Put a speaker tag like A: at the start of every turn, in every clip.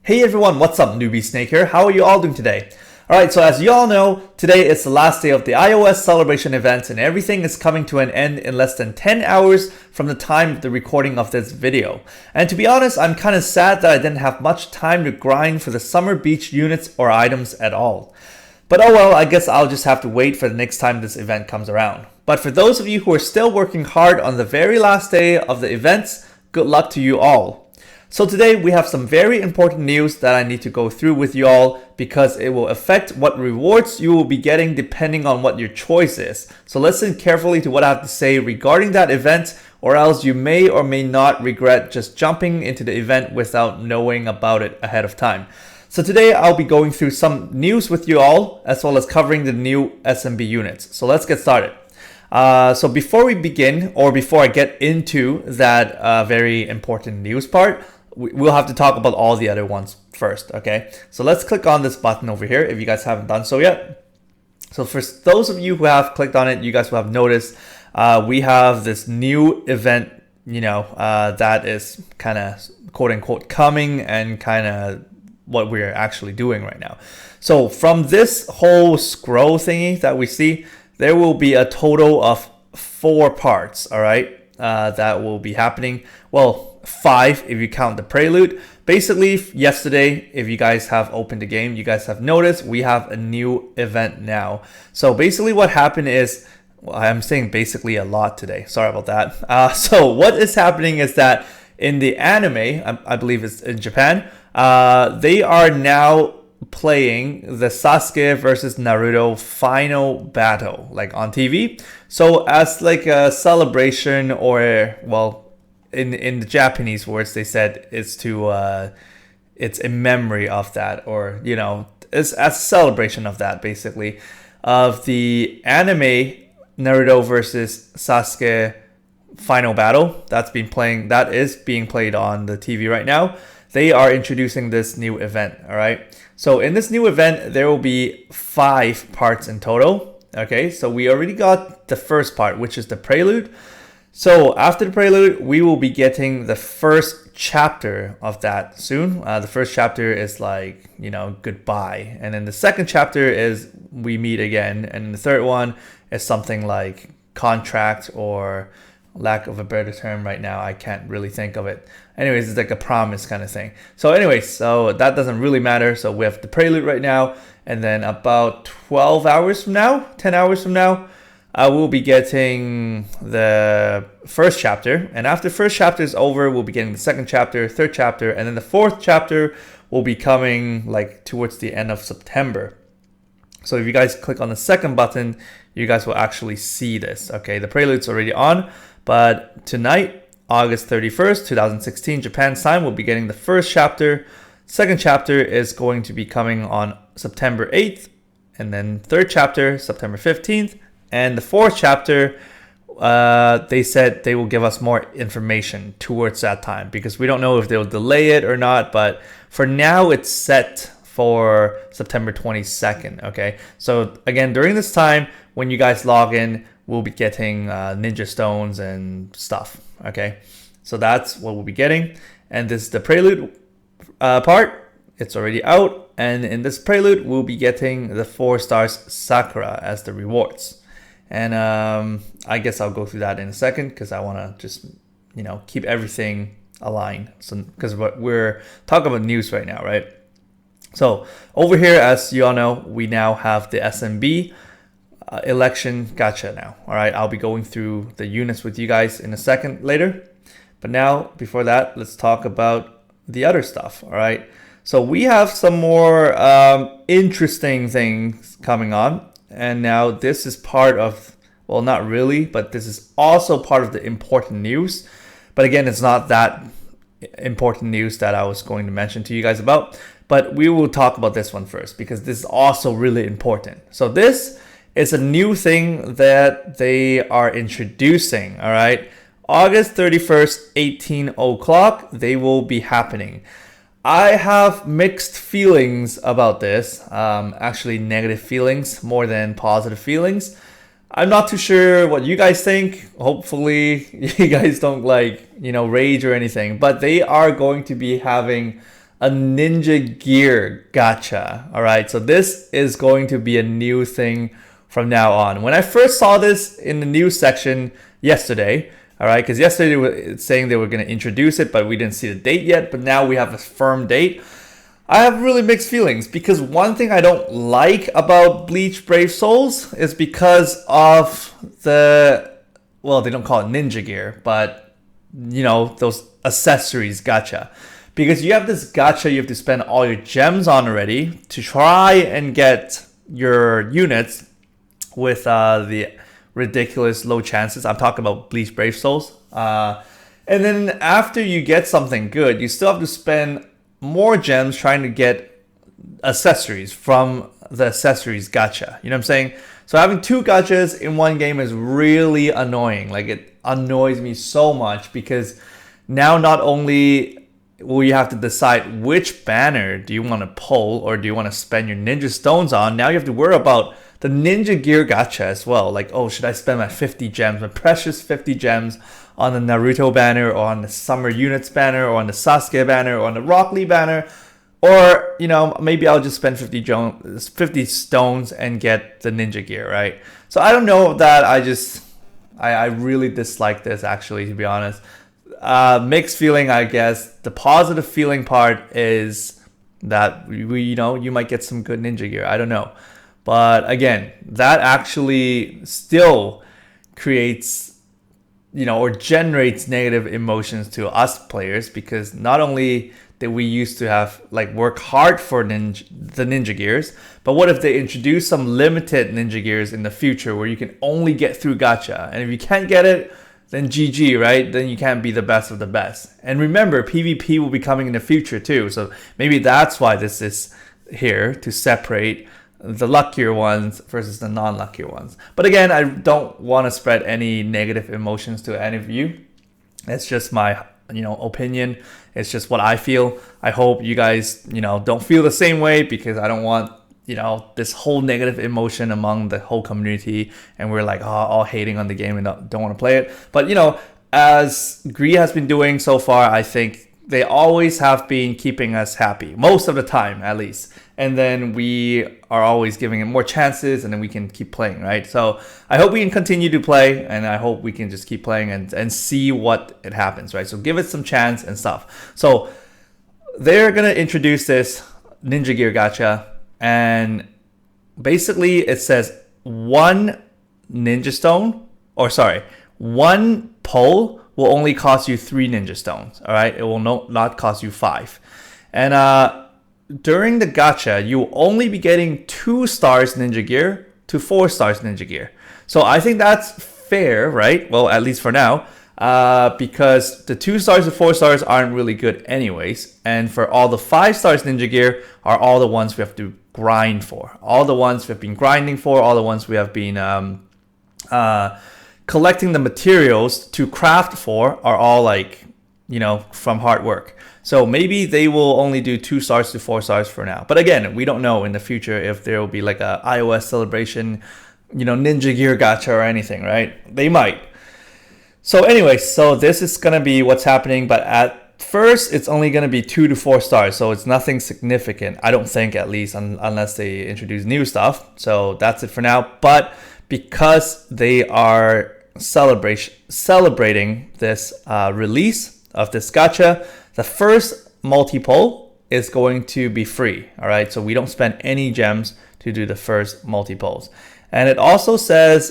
A: Hey everyone, what's up? Newbie Snake here. How are you all doing today? Alright, so as you all know, today is the last day of the iOS celebration event and everything is coming to an end in less than 10 hours from the time of the recording of this video. And to be honest, I'm kind of sad that I didn't have much time to grind for the summer beach units or items at all. But oh well, I guess I'll just have to wait for the next time this event comes around. But for those of you who are still working hard on the very last day of the events, good luck to you all. So today we have some very important news that I need to go through with you all because it will affect what rewards you will be getting depending on what your choice is. So listen carefully to what I have to say regarding that event, or else you may or may not regret just jumping into the event without knowing about it ahead of time. So today I'll be going through some news with you all as well as covering the new SNB units. So let's get started. So before we begin, or before I get into that very important news part, we'll have to talk about all the other ones first, okay? So let's click on this button over here if you guys haven't done so yet. So for those of you who have clicked on it, you guys will have noticed we have this new event, that is kind of quote unquote coming and kind of what we're actually doing right now. So from this whole scroll thingy that we see, there will be a total of 4 parts, all right, that will be happening. Well, 5 if you count the prelude. Basically, yesterday, if you guys have opened the game, you guys have noticed we have a new event now. So basically what happened is, well, I'm saying basically a lot today. Sorry about that. So what is happening is that in the anime, I believe it's in Japan, they are now playing the Sasuke versus Naruto final battle, like on TV. So as like a celebration, or well, in the Japanese words, they said it's to it's in memory of that, or it's as a celebration of that, basically, of the anime Naruto versus Sasuke final battle that is being played on the TV right now. They are introducing this new event, all right? So in this new event, there will be 5 parts in total, okay? So we already got the first part, which is the prelude. So after the prelude, we will be getting the first chapter of that soon. The first chapter is like, goodbye. And then the second chapter is we meet again. And the third one is something like contract, or lack of a better term right now, I can't really think of it. Anyways, it's like a promise kind of thing. So anyways, so that doesn't really matter. So we have the prelude right now. And then about 12 hours from now, 10 hours from now, I will be getting the first chapter, and after the first chapter is over, we'll be getting the second chapter, third chapter, and then the fourth chapter will be coming like towards the end of September. So if you guys click on the second button, you guys will actually see this. Okay, the prelude's already on, but tonight, August 31st, 2016, Japan time, we'll be getting the first chapter. Second chapter is going to be coming on September 8th, and then third chapter, September 15th. And the fourth chapter, they said they will give us more information towards that time, because we don't know if they'll delay it or not. But for now, it's set for September 22nd. Okay. So again, during this time, when you guys log in, we'll be getting ninja stones and stuff. Okay. So that's what we'll be getting. And this is the prelude part. It's already out. And in this prelude, we'll be getting the 4 stars Sakura as the rewards. And I guess I'll go through that in a second, because I want to just, keep everything aligned. So because we're talking about news right now, right? So over here, as you all know, we now have the SNB election gacha now. All right, I'll be going through the units with you guys in a second later. But now, before that, let's talk about the other stuff. All right. So we have some more interesting things coming on. And now this is part of, well, not really, but this is also part of the important news. But again, it's not that important news that I was going to mention to you guys about. But we will talk about this one first, because this is also really important. So this is a new thing that they are introducing, all right? August 31st, 18 o'clock, they will be happening. I have mixed feelings about this, actually negative feelings more than positive feelings. I'm not too sure what you guys think. Hopefully you guys don't rage or anything, but they are going to be having a Ninja Gear gacha. All right, so this is going to be a new thing from now on. When I first saw this in the news section yesterday, all right, because yesterday they were saying they were going to introduce it, but we didn't see the date yet. But now we have a firm date. I have really mixed feelings because one thing I don't like about Bleach Brave Souls is because of well, they don't call it Ninja Gear, but you know, those accessories gacha. Because you have this gacha you have to spend all your gems on already to try and get your units with the ridiculous low chances. I'm talking about Bleach Brave Souls. And then after you get something good, you still have to spend more gems trying to get accessories from the accessories gacha. You know what I'm saying? So having two gachas in one game is really annoying. Like, it annoys me so much because now not only will you have to decide which banner do you want to pull or do you want to spend your ninja stones on, now you have to worry about the Ninja Gear gacha as well. Like, oh, should I spend my 50 gems, my precious 50 gems on the Naruto banner or on the Summer Units banner or on the Sasuke banner or on the Rock Lee banner? Or, you know, maybe I'll just spend 50 stones and get the Ninja Gear, right? So I don't know that I really dislike this, actually, to be honest. Mixed feeling, I guess. The positive feeling part is that you might get some good Ninja Gear. I don't know. But again, that actually still creates, or generates negative emotions to us players, because not only did we used to have work hard for the Ninja Gears, but what if they introduce some limited Ninja Gears in the future where you can only get through gacha, and if you can't get it, then GG, right? Then you can't be the best of the best. And remember, PvP will be coming in the future too, so maybe that's why this is here, to separate the luckier ones versus the non-luckier ones. But again, I don't want to spread any negative emotions to any of you. It's just my opinion. It's just what I feel. I hope you guys don't feel the same way, because I don't want this whole negative emotion among the whole community, and we're all hating on the game and don't want to play it. But as Gree has been doing so far, I think they always have been keeping us happy, most of the time at least. And then we are always giving it more chances, and then we can keep playing, right? So I hope we can continue to play, and I hope we can just keep playing and see what it happens, right? So give it some chance and stuff. So they're going to introduce this Ninja Gear gacha, and basically it says one pull will only cost you 3 ninja stones. All right, it will not cost you 5. And during the gacha, you will only be getting 2 stars Ninja Gear to 4 stars Ninja Gear. So I think that's fair, right? Well, at least for now, because the 2 stars to 4 stars aren't really good anyways. And for all the 5 stars Ninja Gear are all the ones we have to grind for. All the ones we've been grinding for, all the ones we have been collecting the materials to craft for, are all from hard work. So maybe they will only do 2 stars to 4 stars for now. But again, we don't know in the future if there will be a iOS celebration, Ninja Gear gacha or anything, right? They might. So anyway, so this is going to be what's happening. But at first, it's only going to be 2 to 4 stars. So it's nothing significant, I don't think, at least, unless they introduce new stuff. So that's it for now. But because they are celebrating this release of this gacha, the first multi-pull is going to be free. All right, so we don't spend any gems to do the first multi-pulls. And it also says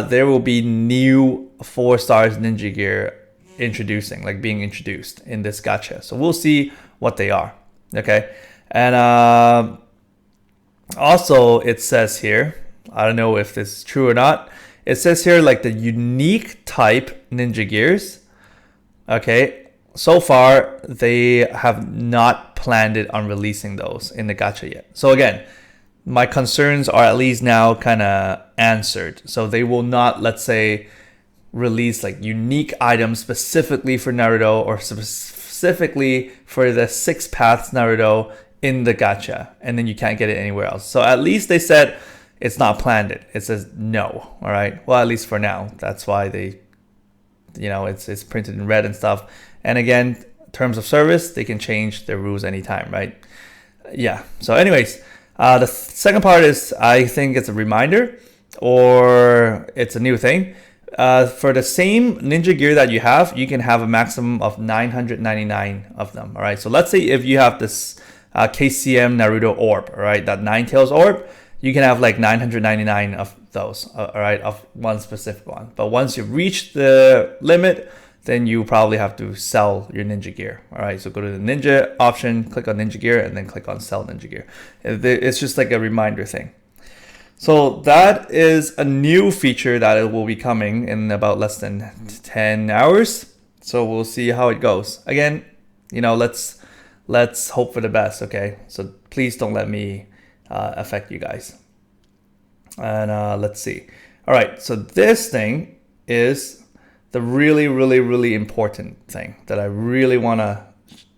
A: there will be new 4 stars Ninja Gear being introduced in this gacha. So we'll see what they are. Okay, and also it says here, I don't know if this is true or not, it says here the unique type Ninja Gears. Okay, so far they have not planned it on releasing those in the gacha yet. So again, my concerns are at least now kind of answered. So they will not, let's say, release unique items specifically for Naruto or specifically for the 6 paths Naruto in the gacha, and then you can't get it anywhere else. So at least they said it's not planned it. It says no. All right. Well, at least for now. That's why they, it's printed in red and stuff. And again, terms of service, they can change their rules anytime, right? Yeah. So anyways, the second part is, I think it's a reminder or it's a new thing. For the same ninja gear that you can have a maximum of 999 of them. All right. So let's say if you have this KCM Naruto orb, all right, that 9 tails orb, you can have like 999 of those, all right, of one specific one. But once you reach the limit, then you probably have to sell your ninja gear. All right, so go to the ninja option, click on ninja gear, and then click on sell ninja gear. It's just like a reminder thing. So that is a new feature that it will be coming in about less than 10 hours. So we'll see how it goes. Again, let's hope for the best, okay? So please don't let me affect you guys. And let's see. All right, so this thing is the really, really, really important thing that I really want to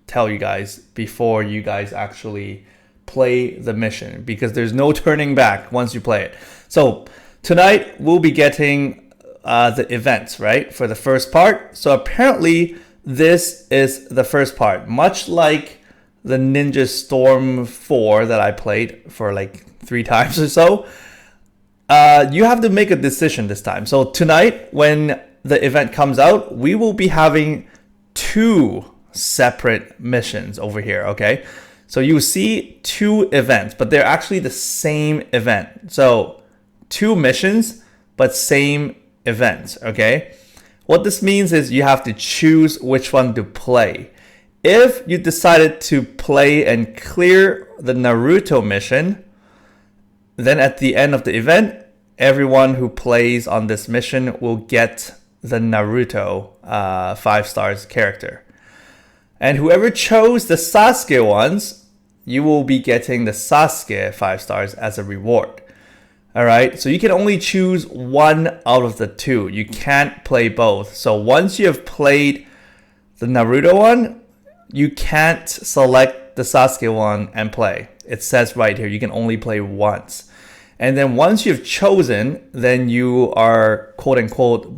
A: tell you guys before you guys actually play the mission, because there's no turning back once you play it. So tonight we'll be getting the events, right, for the first part. So apparently this is the first part, much like the Ninja Storm 4 that I played for like 3 times or so. You have to make a decision this time. So tonight, when the event comes out, we will be having 2 separate missions over here, okay? So you see 2 events, but they're actually the same event. So 2 missions, but same events, okay? What this means is you have to choose which one to play. If you decided to play and clear the Naruto mission, then at the end of the event, everyone who plays on this mission will get the Naruto 5 stars character. And whoever chose the Sasuke ones, you will be getting the Sasuke 5 stars as a reward. All right, so you can only choose one out of the 2. You can't play both. So once you have played the Naruto one, you can't select the Sasuke one and play. It says right here, you can only play once. And then once you've chosen, then you are quote unquote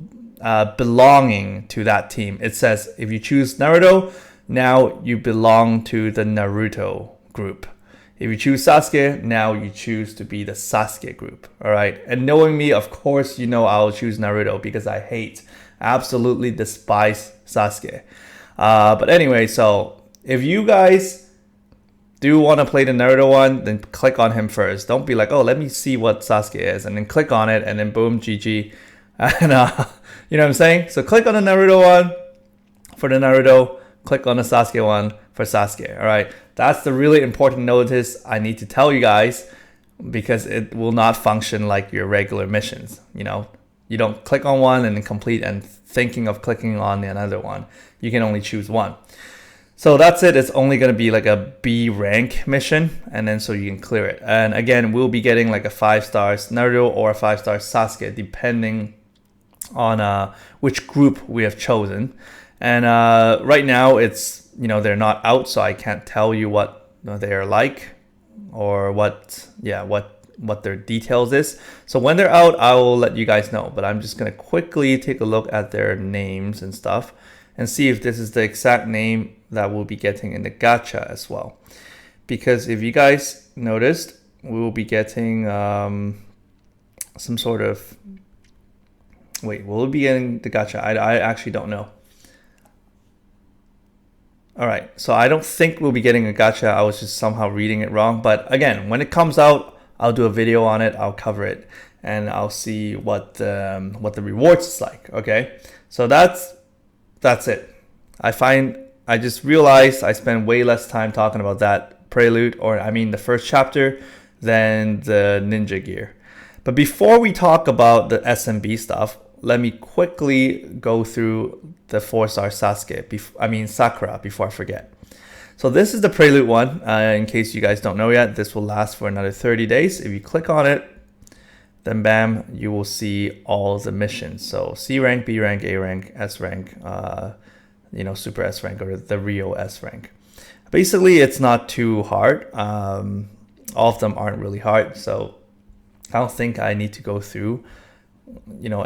A: belonging to that team. It says if you choose Naruto, now you belong to the Naruto group. If you choose Sasuke, now you choose to be the Sasuke group. All right. And knowing me, of course, I'll choose Naruto because I absolutely despise Sasuke. But anyway, so if you guys do want to play the Naruto one, then click on him first. Don't be like, oh, let me see what Sasuke is, and then click on it, and then boom, GG. And you know what I'm saying? So click on the Naruto one for the Naruto, click on the Sasuke one for Sasuke. All right, that's the really important notice I need to tell you guys, because it will not function like your regular missions. You don't click on one and then complete and thinking of clicking on another one. You can only choose one. So that's it. It's only going to be like a B rank mission, and then so you can clear it. And again, we'll be getting like a 5 stars Naruto or a 5 stars Sasuke, depending on which group we have chosen. And right now it's, they're not out, so I can't tell you what they're like or what their details is. So when they're out, I will let you guys know. But I'm just going to quickly take a look at their names and stuff and see if this is the exact name that we'll be getting in the gacha as well. Because if you guys noticed, we will be getting some sort of... Wait, will we be getting the gacha? I actually don't know. All right, so I don't think we'll be getting a gacha. I was just somehow reading it wrong. But again, when it comes out, I'll do a video on it. I'll cover it, and I'll see what the rewards is like. Okay, so that's it. I just realized I spent way less time talking about that prelude, the first chapter, than the ninja gear. But before we talk about the SNB stuff, let me quickly go through the 4-star Sakura before I forget. So this is the prelude one. In case you guys don't know yet, this will last for another 30 days. If you click on it, then bam, you will see all the missions. So C rank, B rank, A rank, S rank, Super S rank, or the Rio S rank. Basically, it's not too hard. All of them aren't really hard, so I don't think I need to go through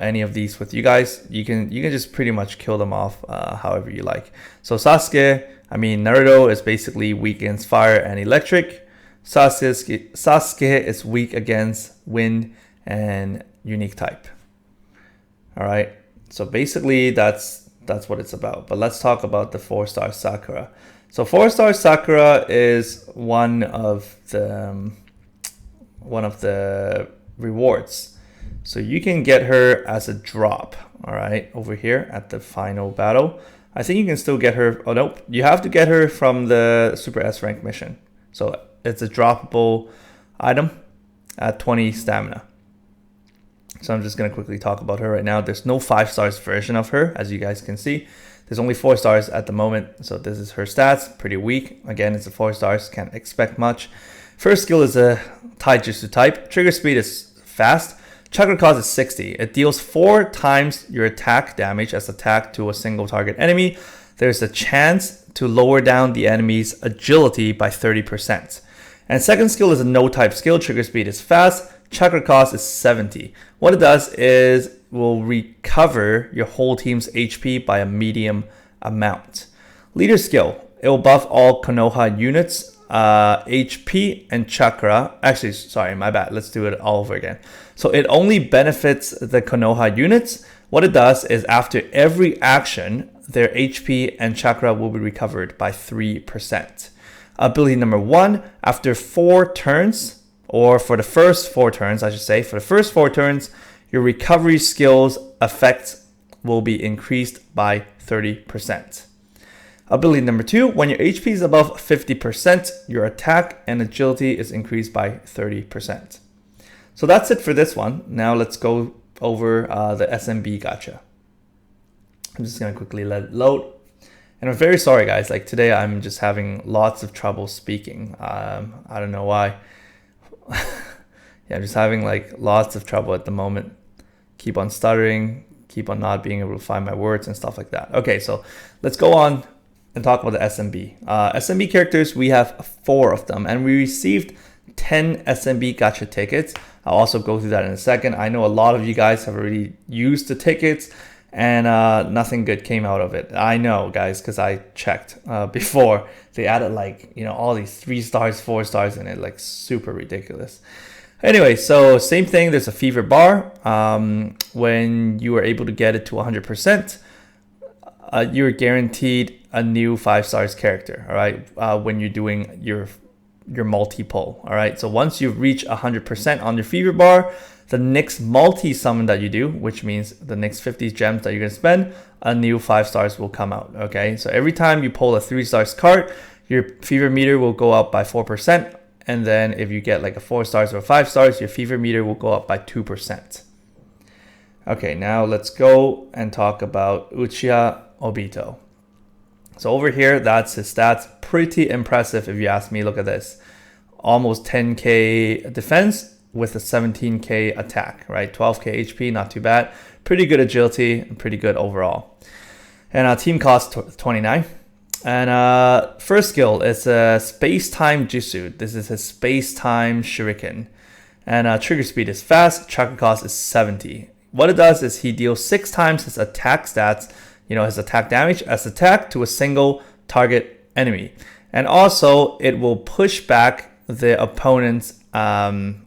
A: any of these with you guys. You can just pretty much kill them off however you like. So Sasuke, I mean, Naruto is basically weak against fire and electric. Sasuke is weak against wind and unique type. All right, so basically that's what it's about. But let's talk about the 4-star Sakura. So 4-star Sakura is one of the rewards. So you can get her as a drop. All right, over here at the final battle. I think you can still get her. Oh, nope. You have to get her from the Super S rank mission. So it's a droppable item at 20 stamina. So I'm just going to quickly talk about her right now. There's no 5-stars version of her, as you guys can see. There's only 4 stars at the moment. So this is her stats. Pretty weak. Again, it's a 4 stars. Can't expect much. First skill is a Taijutsu type. Trigger speed is fast. Chakra cost is 60. It deals 4 times your attack damage as attack to a single target enemy. There's a chance to lower down the enemy's agility by 30%. And second skill is a no type skill. Trigger speed is fast. Chakra cost is 70. What it does is will recover your whole team's HP by a medium amount. Leader skill. It will buff all Konoha units, HP and chakra. Actually, sorry, my bad. Let's do it all over again. So it only benefits the Konoha units. What it does is after every action, their HP and chakra will be recovered by 3%. Ability number 1, after 4 turns, or for the first 4 turns, I should say, for the first 4 turns, your recovery skills effect will be increased by 30%. Ability number 2, when your HP is above 50%, your attack and agility is increased by 30%. So that's it for this one. Now let's go over the SNB gacha. I'm just going to quickly let it load. And I'm very sorry, guys. Like today, I'm just having lots of trouble speaking. I don't know why. Yeah, I'm just having like lots of trouble at the moment. Keep on stuttering, keep on not being able to find my words and stuff like that. Okay, so let's go on and talk about the SNB. SNB characters, we have 4 of them, and we received 10 SNB gacha tickets. I'll also go through that in a second. I know a lot of you guys have already used the tickets, and nothing good came out of it. I know, guys, because I checked before. They added like, you know, all these 3 stars, 4 stars in it, like super ridiculous. Anyway, so same thing. There's a fever bar. When you are able to get it to 100%, you're guaranteed a new 5 stars character. All right, when you're doing your multi-pull. All right, so once you reach 100% on your fever bar, the next multi-summon that you do, which means the next 50 gems that you're going to spend, a new 5 stars will come out. Okay, so every time you pull a 3 stars card, your fever meter will go up by 4%. And then if you get like a 4 stars or 5 stars, your fever meter will go up by 2%. Okay, now let's go and talk about Uchiha Obito. So over here, that's his stats. Pretty impressive if you ask me. Look at this. Almost 10k defense with a 17k attack, right? 12k HP, not too bad. Pretty good agility and pretty good overall. And team cost 29. And first skill is a space-time jutsu. This is a space-time shuriken. And trigger speed is fast. Chakra cost is 70. What it does is he deals 6 times his attack stats, you know, his attack damage as attack to a single target enemy. And also it will push back the opponent's in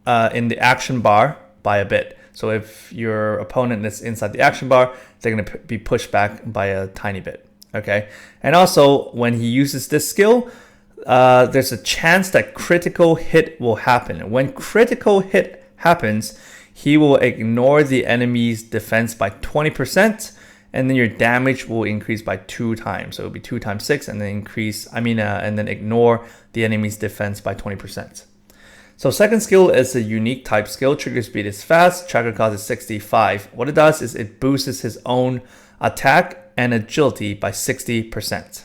A: the action bar by a bit. So if your opponent is inside the action bar, they're going to be pushed back by a tiny bit. Okay, and also when he uses this skill, there's a chance that critical hit will happen. When critical hit happens, he will ignore the enemy's defense by 20%, and then your damage will increase by 2 times. So it'll be 2 times 6, and then and then ignore the enemy's defense by 20%. So second skill is a unique type skill. Trigger speed is fast. Chakra cost is 65. What it does is it boosts his own attack and agility by 60%.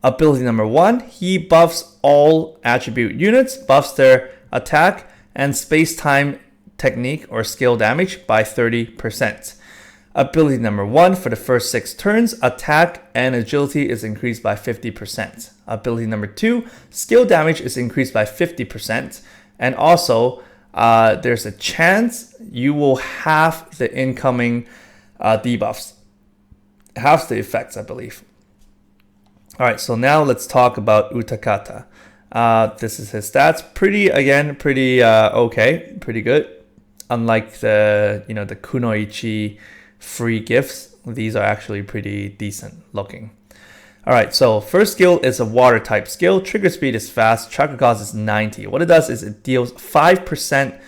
A: Ability number 1, he buffs all attribute units, buffs their attack and space-time technique or skill damage by 30%. Ability number 1, for the first 6 turns, attack and agility is increased by 50%. Ability number 2, skill damage is increased by 50%. And also, there's a chance you will have the incoming debuffs. Halves the effects, I believe. All right, so now let's talk about Utakata. This is his stats. Pretty okay, pretty good. Unlike the the Kunoichi free gifts, these are actually pretty decent looking. All right, so first skill is a water type skill. Trigger speed is fast. Chakra cost is 90. What it does is it deals 5%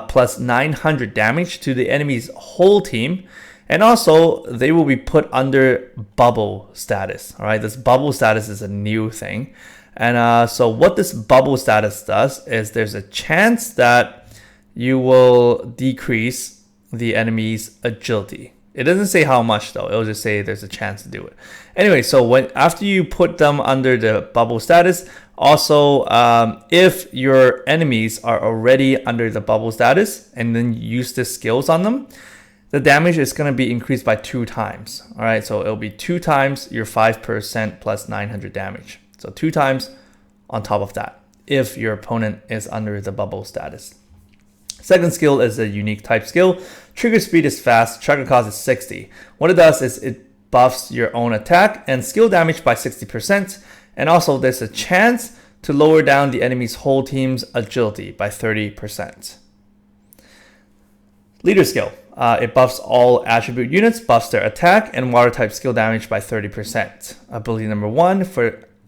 A: plus 900 damage to the enemy's whole team. And also, they will be put under bubble status. All right, this bubble status is a new thing. And so what this bubble status does is there's a chance that you will decrease the enemy's agility. It doesn't say how much though. It'll just say there's a chance to do it. Anyway, so after you put them under the bubble status, also if your enemies are already under the bubble status and then you use the skills on them, the damage is going to be increased by 2 times. All right, so it'll be 2 times your 5% plus 900 damage. So 2 times on top of that if your opponent is under the bubble status. Second skill is a unique type skill. Trigger speed is fast. Chakra cost is 60. What it does is it buffs your own attack and skill damage by 60%. And also there's a chance to lower down the enemy's whole team's agility by 30%. Leader skill. It buffs all attribute units, buffs their attack and water type skill damage by 30%. Ability number 1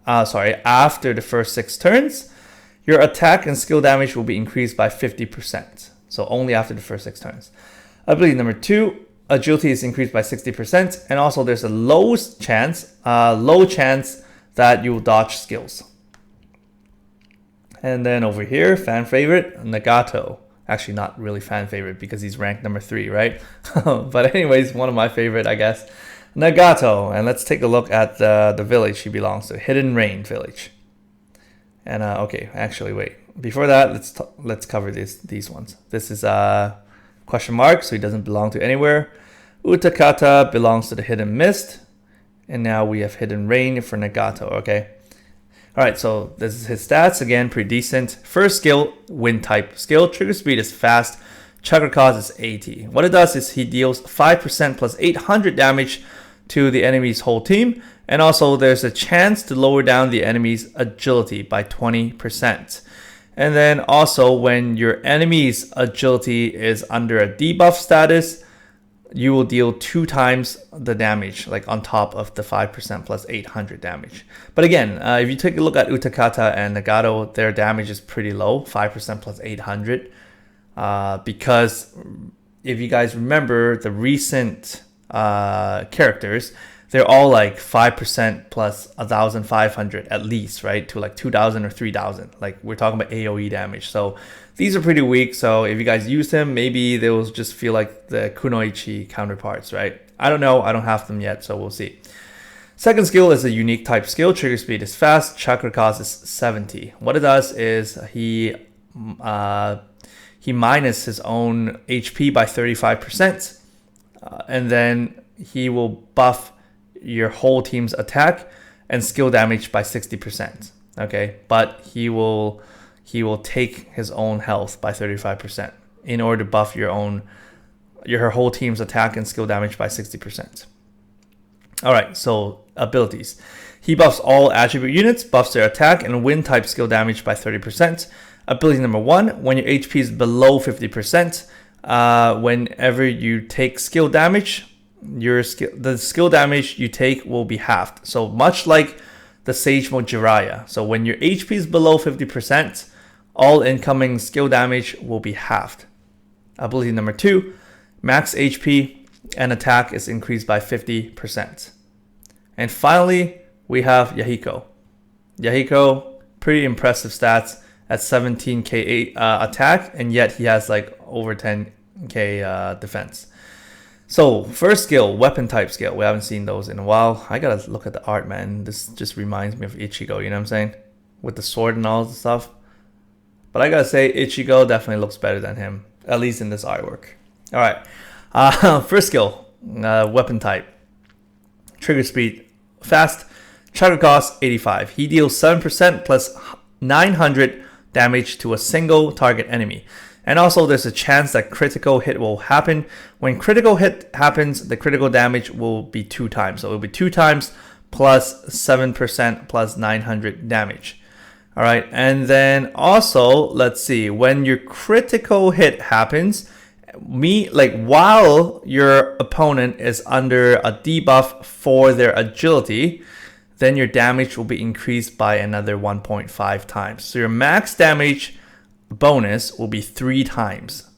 A: after the first 6 turns, your attack and skill damage will be increased by 50%. So only after the first 6 turns. Ability number 2, agility is increased by 60%, and also there's a low chance that you will dodge skills. And then over here, fan favorite, Nagato. Actually, not really fan favorite because he's ranked number 3, right? But anyways, one of my favorite, I guess. Nagato, and let's take a look at the village he belongs to, Hidden Rain Village. And okay, actually, wait. Before that, let's cover these ones. This is question mark, so he doesn't belong to anywhere. Utakata belongs to the Hidden Mist, and now we have Hidden Rain for Nagato. Okay. All right, so this is his stats. Again, pretty decent. First skill, wind type skill. Trigger speed is fast. Chakra cost is 80. What it does is he deals 5% plus 800 damage to the enemy's whole team. And also there's a chance to lower down the enemy's agility by 20%. And then also when your enemy's agility is under a debuff status, you will deal 2 times the damage, like on top of the 5% plus 800 damage. But again, if you take a look at Utakata and Nagato, their damage is pretty low, 5% plus 800. Because if you guys remember the recent characters, they're all like 5% plus 1,500 at least, right? To like 2,000 or 3,000. Like we're talking about AoE damage. So these are pretty weak. So if you guys use them, maybe they will just feel like the Kunoichi counterparts, right? I don't know. I don't have them yet, so we'll see. Second skill is a unique type skill. Trigger speed is fast. Chakra cost is 70. What it does is he minus his own HP by 35%. And then he will buff your whole team's attack and skill damage by 60%. Okay, but he will take his own health by 35% in order to buff your whole team's attack and skill damage by 60%. All right, so abilities. He buffs all attribute units, buffs their attack and wind type skill damage by 30%. Ability number 1, when your HP is below 50%, whenever you take skill damage, the skill damage you take will be halved. So much like the Sage Mode Jiraiya. So when your HP is below 50%, all incoming skill damage will be halved. Ability number 2, max HP and attack is increased by 50%. And finally, we have Yahiko. Yahiko, pretty impressive stats at 17k attack, and yet he has like over 10k defense. So first skill, weapon type skill. We haven't seen those in a while. I gotta look at the art, man. This just reminds me of Ichigo, you know what I'm saying? With the sword and all the stuff. But I gotta say, Ichigo definitely looks better than him, at least in this artwork. All right, first skill, weapon type. Trigger speed, fast. Chakra cost, 85. He deals 7% plus 900 damage to a single target enemy. And also there's a chance that critical hit will happen. When critical hit happens, the critical damage will be 2 times. So it will be 2 times plus 7% plus 900 damage. All right, and then also, let's see, when your critical hit happens, while your opponent is under a debuff for their agility, then your damage will be increased by another 1.5 times. So your max damage bonus will be 3 times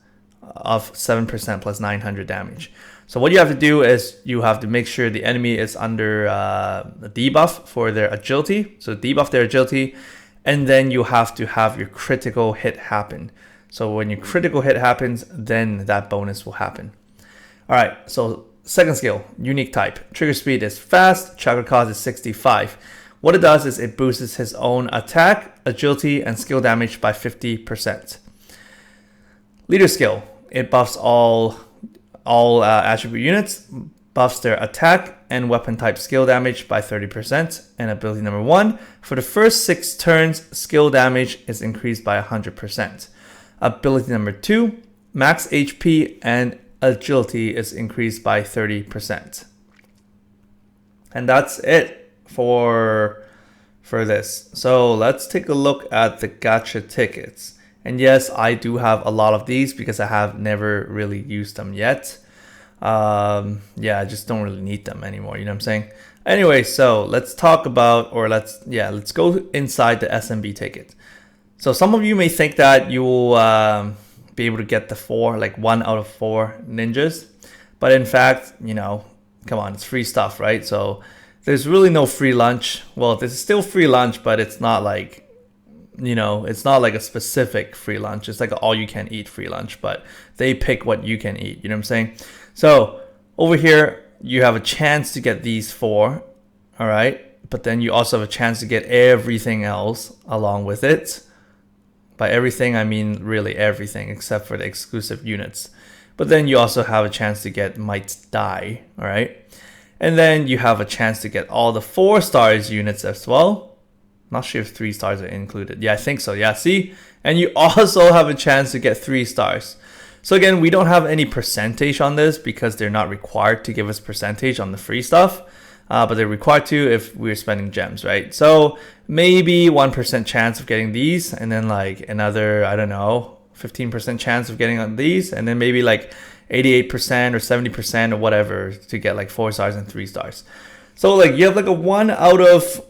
A: of 7% plus 900 damage. So what you have to do is you have to make sure the enemy is under a debuff for their agility. So debuff their agility, and then you have to have your critical hit happen. So when your critical hit happens, then that bonus will happen. All right, so second skill, unique type. Trigger speed is fast, chakra cost is 65. What it does is it boosts his own attack, agility, and skill damage by 50%. Leader skill, it buffs all attribute units, buffs their attack and weapon type skill damage by 30%. And ability number 1, for the first 6 turns, skill damage is increased by 100%. Ability number 2, max HP and agility is increased by 30%. And that's it for this. So let's take a look at the gacha tickets. And yes, I do have a lot of these because I have never really used them yet. Yeah, I just don't really need them anymore, you know what I'm saying? Anyway, so let's talk about, or let's go inside the SNB ticket. So some of you may think that you will be able to get the 4, like 1 out of 4 ninjas, but in fact, you know, come on, it's free stuff, right? So there's really no free lunch. Well, there's still free lunch, but it's not like, you know, it's not like a specific free lunch. It's like all you can eat free lunch, but they pick what you can eat, you know what I'm saying? So over here, you have a chance to get these 4, all right? But then you also have a chance to get everything else along with it. By everything, I mean really everything except for the exclusive units. But then you also have a chance to get Might Die, all right? And then you have a chance to get all the 4 stars units as well. Not sure if 3 stars are included. Yeah, I think so. Yeah, see? And you also have a chance to get 3 stars. So again, we don't have any percentage on this because they're not required to give us percentage on the free stuff. But they're required to if we're spending gems, right? So maybe 1% chance of getting these, and then like another, I don't know, 15% chance of getting on these, and then maybe like 88% or 70% or whatever to get like 4 stars and 3 stars. So like you have like a 1 out of,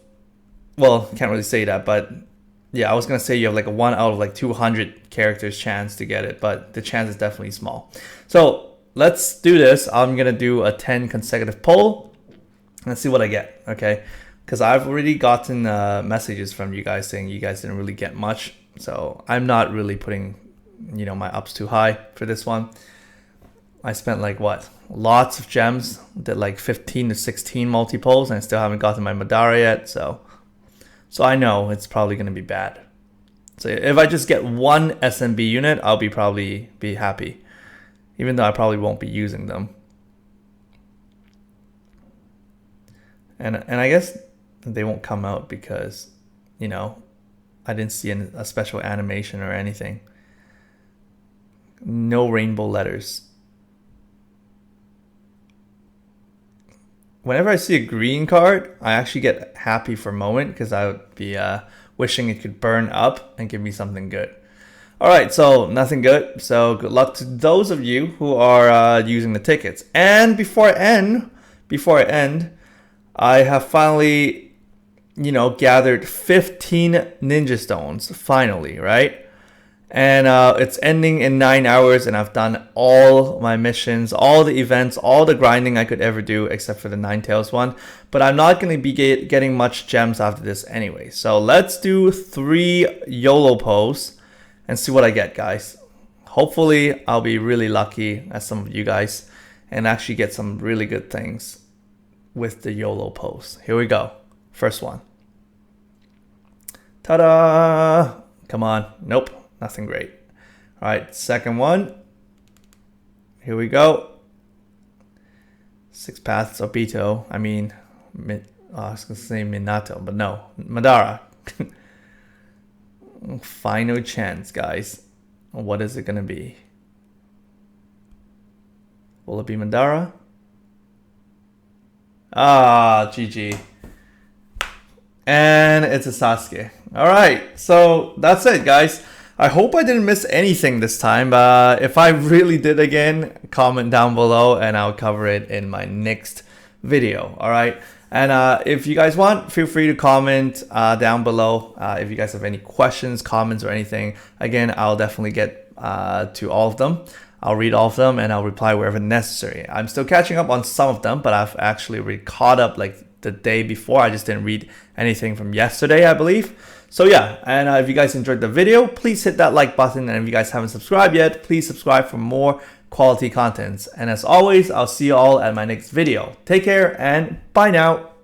A: well, can't really say that, but yeah, I was gonna say you have like a 1 out of like 200 characters chance to get it, but the chance is definitely small. So let's do this. I'm gonna do a 10 consecutive poll. Let's see what I get, okay? Because I've already gotten messages from you guys saying you guys didn't really get much. So I'm not really putting, you know, my ups too high for this one. I spent like what? Lots of gems. Did like 15 to 16 multi-polls, and I still haven't gotten my Madara yet. So I know it's probably going to be bad. So if I just get 1 SNB unit, I'll probably be happy. Even though I probably won't be using them. And I guess they won't come out because, you know, I didn't see a special animation or anything. No rainbow letters. Whenever I see a green card, I actually get happy for a moment because I would be wishing it could burn up and give me something good. All right, so nothing good. So good luck to those of you who are using the tickets. And before I end, I have finally, you know, gathered 15 ninja stones, finally, right? And it's ending in 9 hours, and I've done all my missions, all the events, all the grinding I could ever do, except for the Nine Tails one. But I'm not going to be getting much gems after this anyway. So let's do 3 YOLO pulls and see what I get, guys. Hopefully, I'll be really lucky, as some of you guys, and actually get some really good things with the YOLO pose. Here we go. First one. Ta-da! Come on. Nope. Nothing great. All right. Second one. Here we go. 6 Paths of Obito. I mean, I was going to say Minato, but no. Madara. Final chance, guys. What is it going to be? Will it be Madara? Ah, GG. And it's a Sasuke. Alright, so that's it, guys. I hope I didn't miss anything this time. If I really did again, comment down below and I'll cover it in my next video. Alright, and if you guys want, feel free to comment down below. If you guys have any questions, comments, or anything, again, I'll definitely get to all of them. I'll read all of them and I'll reply wherever necessary. I'm still catching up on some of them, but I've actually already caught up like the day before. I just didn't read anything from yesterday, I believe. So yeah, and if you guys enjoyed the video, please hit that like button. And if you guys haven't subscribed yet, please subscribe for more quality contents. And as always, I'll see you all at my next video. Take care and bye now.